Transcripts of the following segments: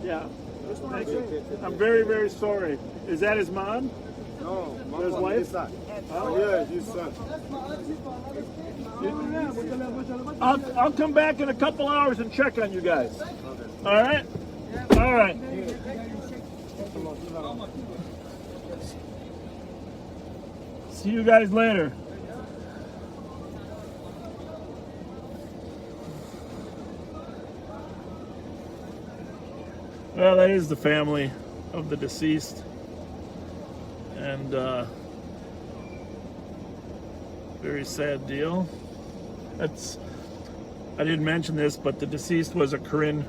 Yeah. Thank you. I'm very, very sorry. Is that his mom? No, His wife? His son. Oh, yeah, his son. I'll come back in a couple hours and check on you guys. All right? All right. See you guys later. Well, that is the family of the deceased. And very sad deal. I didn't mention this, but the deceased was a Korean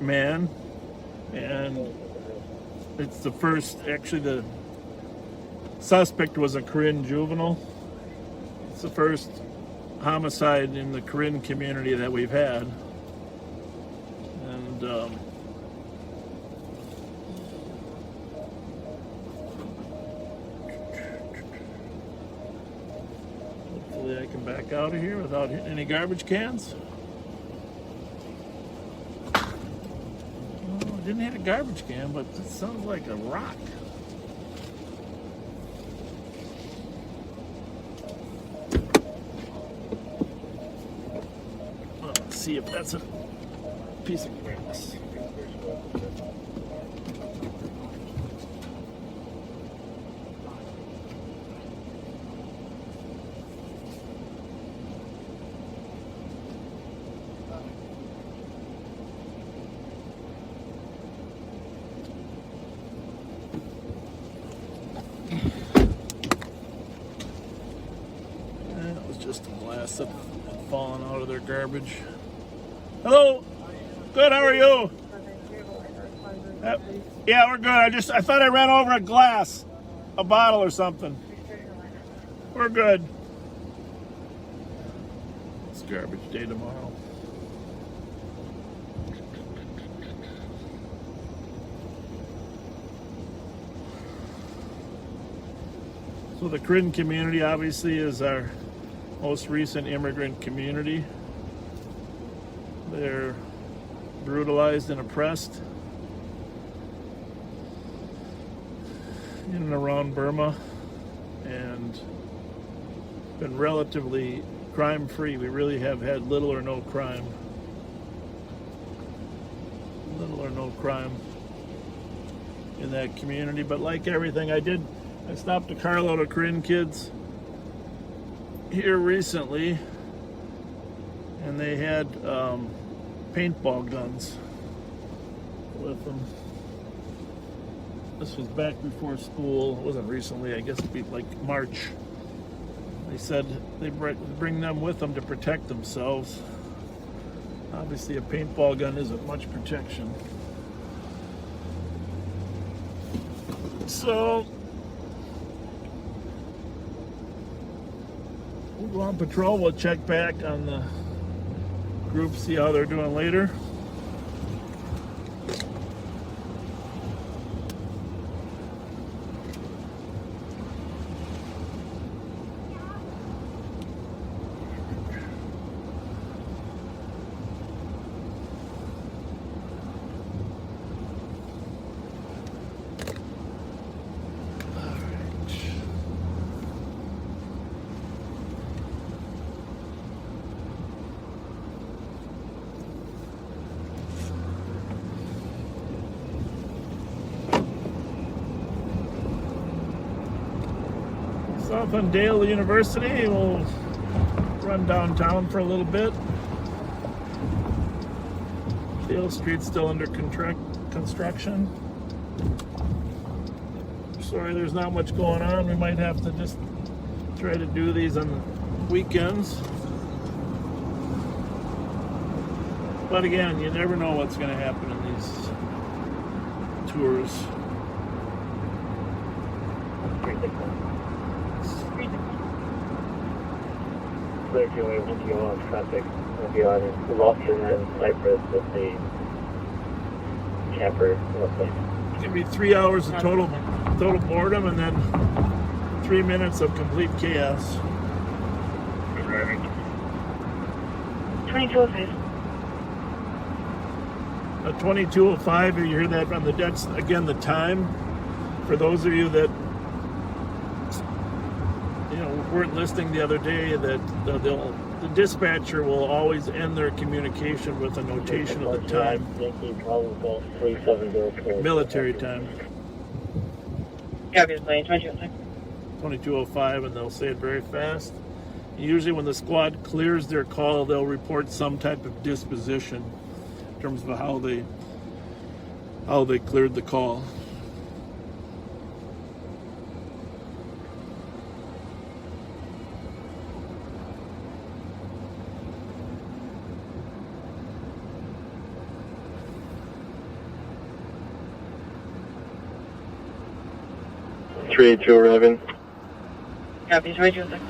man, and it's the first, actually the suspect was a Korean juvenile. It's the first homicide in the Korean community that we've had. And hopefully I can back out of here without hitting any garbage cans. Oh, I didn't hit a garbage can, but it sounds like a rock. Let's see if that's a piece of grass. That was just a glass that had fallen out of their garbage. Hello. Good. How are you? Yeah, we're good. I thought I ran over a glass, a bottle or something. We're good. It's garbage day tomorrow. So the Korean community obviously is our most recent immigrant community. They're brutalized and oppressed in and around Burma, and been relatively crime-free. We really have had little or no crime. Little or no crime in that community. But like everything, I stopped a carload of Korean kids here recently, and they had paintball guns with them. This was back before school. It wasn't recently, I guess it'd be like March. They said they bring them with them to protect themselves. Obviously a paintball gun isn't much protection. So we'll go on patrol. We'll check back on the group, see how they're doing later. South on Dale University. We'll run downtown for a little bit. Dale Street's still under construction. Sorry, there's not much going on. We might have to just try to do these on weekends. But again, you never know what's going to happen in these tours. Clear to on traffic will be on Lofton and Cypress with the camper. It's gonna be 3 hours of total boredom, and then 3 minutes of complete chaos. 2205. A 2205, you hear that on the decks. Again, the time, for those of you that weren't listening the other day, that the dispatcher will always end their communication with a notation of the time. Military time. Copy, 2205. 2205, and they'll say it very fast. Usually when the squad clears their call, they'll report some type of disposition in terms of how they cleared the call. Three two 11. Copy, 2206.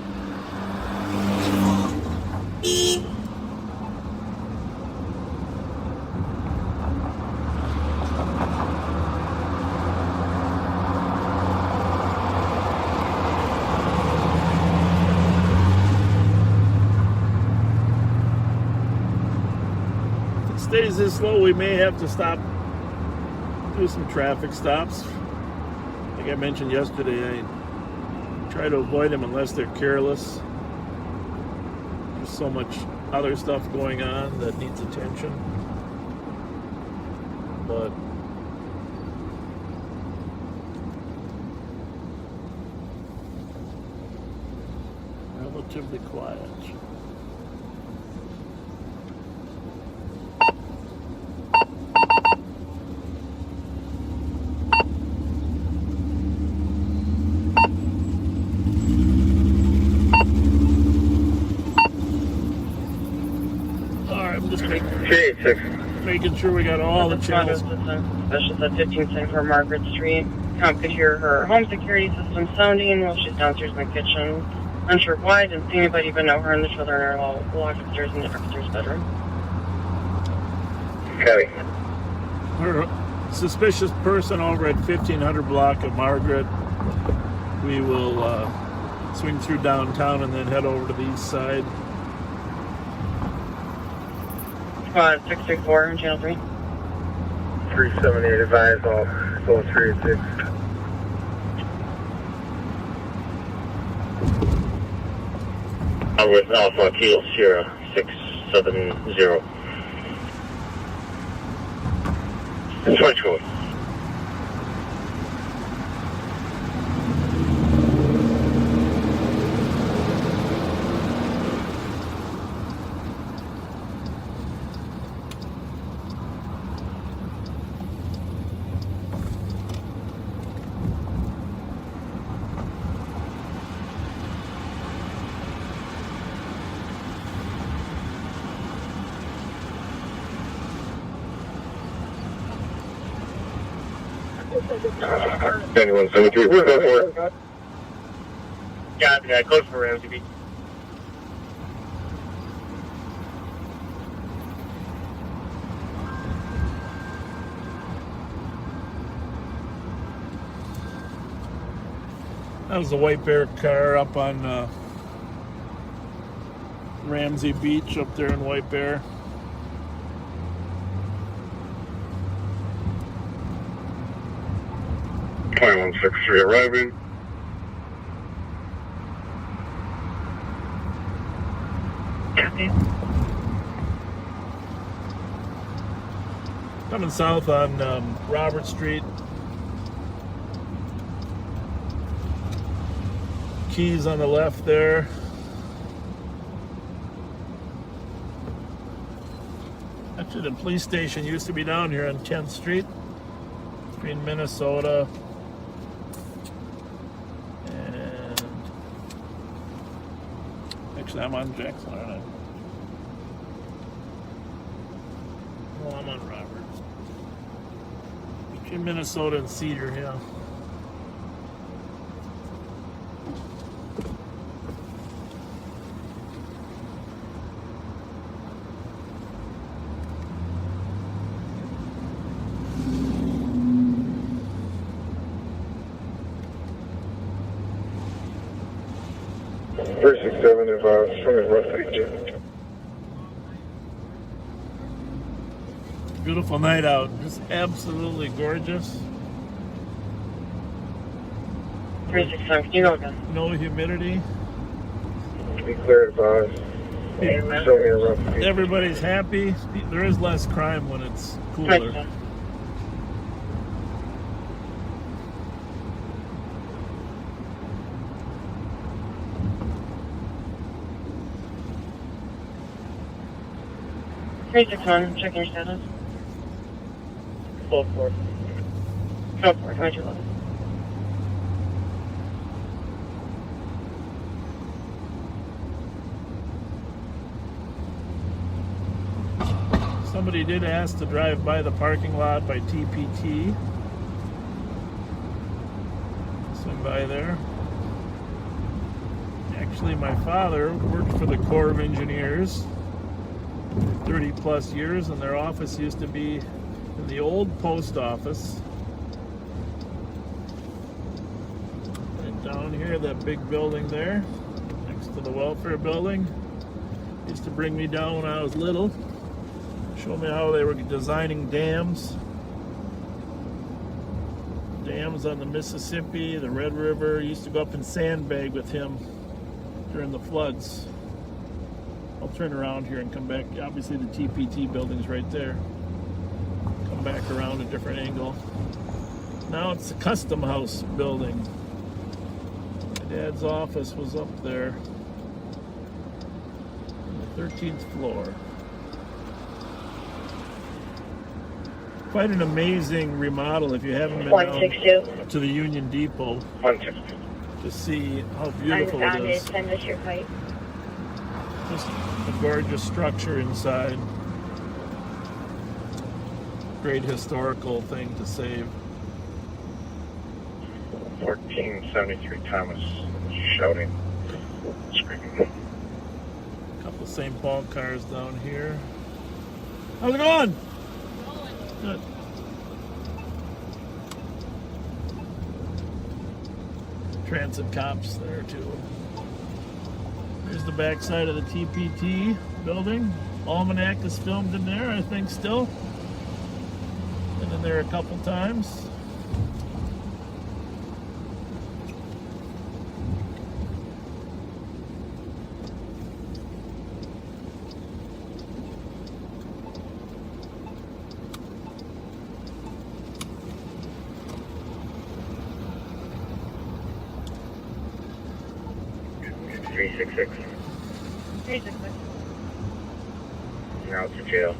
If it stays this slow, we may have to stop, do some traffic stops. Like I mentioned yesterday, I try to avoid them unless they're careless. There's so much other stuff going on that needs attention. But relatively quiet. I'm just 386. making sure we got all the channels. That's just at 1574 Margaret Street. Comp could hear her home security system sounding while she's downstairs in the kitchen. Unsure why, didn't see anybody, but know her and the children are all locked upstairs in the upstairs bedroom. Copy. Her suspicious person over at 1500 block of Margaret. We will swing through downtown and then head over to the east side. Squad 634, channel 3. 378 advised, all 386. I'm with Alpha Kilo Sierra 670. 22. Anyone 73, where's that for? Yeah, code for MTV. That was the White Bear car up on Ramsey Beach up there in White Bear. Plan 163 arriving. Copy. Coming south on Robert Street. Keys on the left there. Actually, the police station used to be down here on 10th Street between Minnesota and actually I'm on Jackson, aren't I? No, I'm on Robert. Between Minnesota and Cedar Hill. Seven if swimming west 82. Beautiful night out. Just absolutely gorgeous. 367, can you go again? No humidity. Be clear advised. Show me a rough view. Everybody's happy. There is less crime when it's cooler. Right. 361, checking your status. Full force. Go for it, 2211. Somebody did ask to drive by the parking lot by TPT. Swing by there. Actually, my father worked for the Corps of Engineers for 30 plus years, and their office used to be in the old post office. And down here, that big building there, next to the welfare building, used to bring me down when I was little. Show me how they were designing dams on the Mississippi, the Red River. Used to go up and sandbag with him during the floods. I'll turn around here and come back. Obviously the TPT building's right there. Come back around a different angle. Now it's the Custom House building. My dad's office was up there on the 13th floor. Quite an amazing remodel if you haven't been down to the Union Depot 160. to see how beautiful it is. Send us your pipe. Just a gorgeous structure inside. Great historical thing to save. 1473 Thomas shouting, screaming. Couple St. Paul cars down here. How's it going? Good. Transit cops there too. Here's the back side of the TPT building. Almanac is filmed in there, I think, still. Been in there a couple times. Three 366. Now to jail.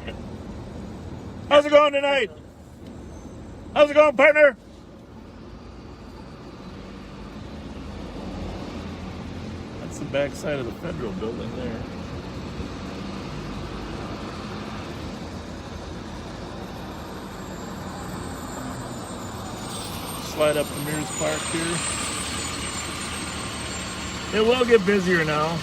How's it going tonight? How's it going, partner? That's the back side of the federal building there. Slide up the Mears Park here. It will get busier now.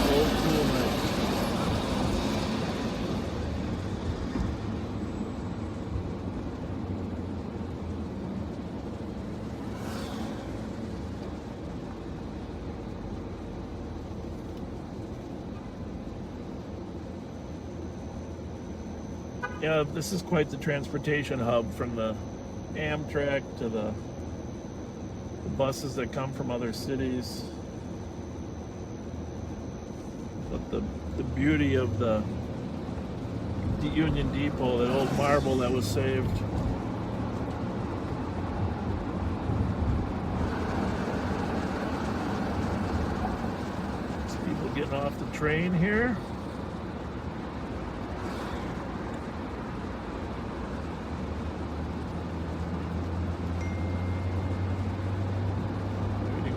Cool night. Yeah, this is quite the transportation hub, from the Amtrak to the buses that come from other cities. But the beauty of the Union Depot, that old marble that was saved. There's people getting off the train here.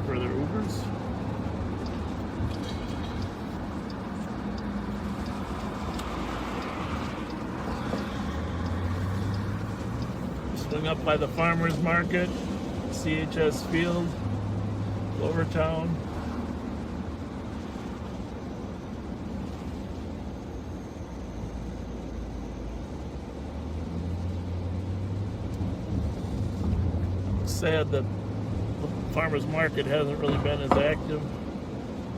For their Ubers. Swing up by the farmers market, CHS Field, Lowertown. Sad that farmers market hasn't really been as active.